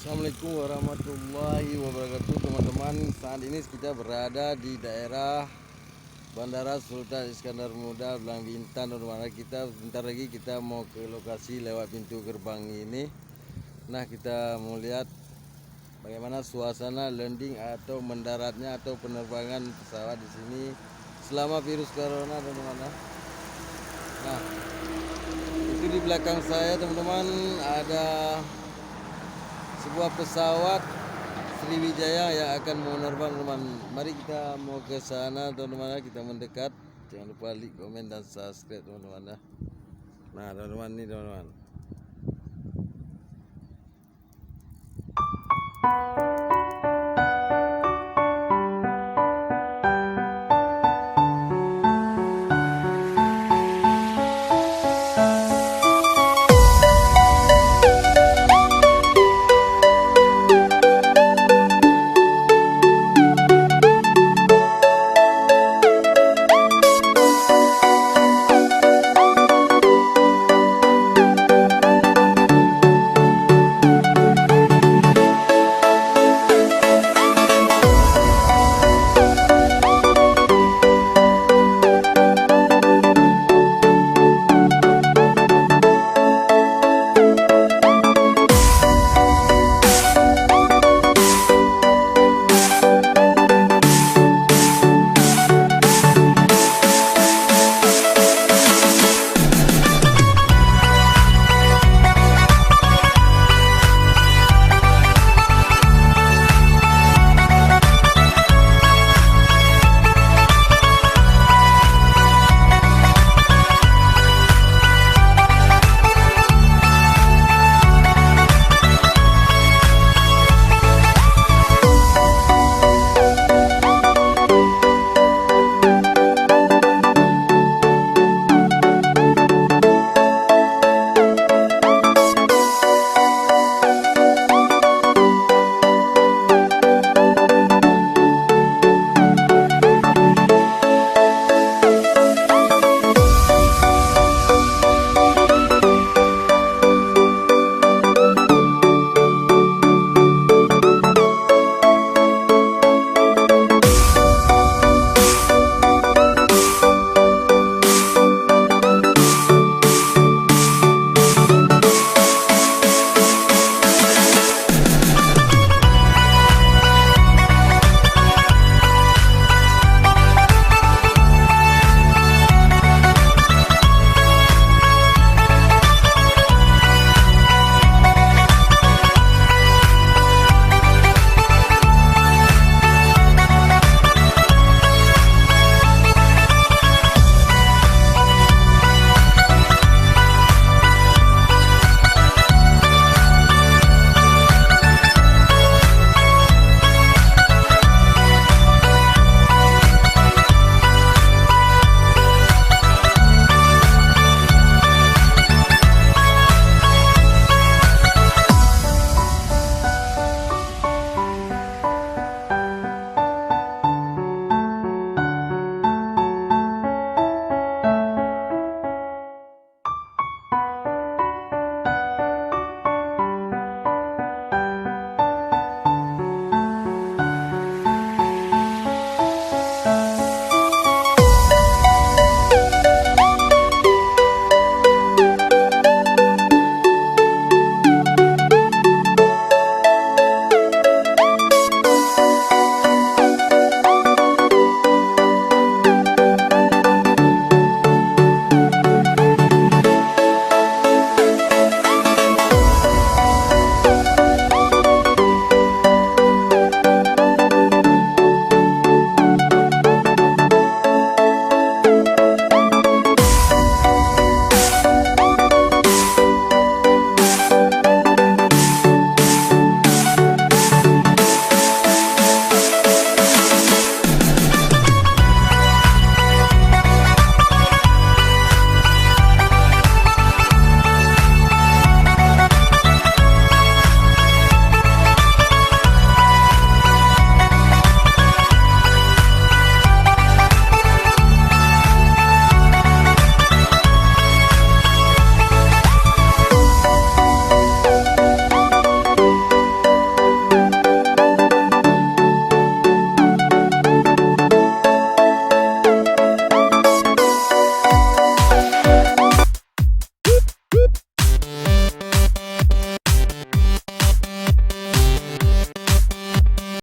Assalamualaikum warahmatullahi wabarakatuh teman-teman. Saat ini kita berada di daerah Bandara Sultan Iskandar Muda Blang Bintan, teman-teman. Kita bentar lagi kita mau ke lokasi lewat pintu gerbang ini. Nah, kita mau lihat bagaimana suasana landing atau mendaratnya atau penerbangan pesawat di sini selama virus corona, teman-teman. Nah, itu di belakang saya, teman-teman, ada sebuah pesawat Sriwijaya yang akan menerbang, teman. Mari kita mau ke sana, teman-teman. Kita mendekat. Jangan lupa like, komen, dan subscribe, teman-teman. Nah, teman-teman, ini teman-teman.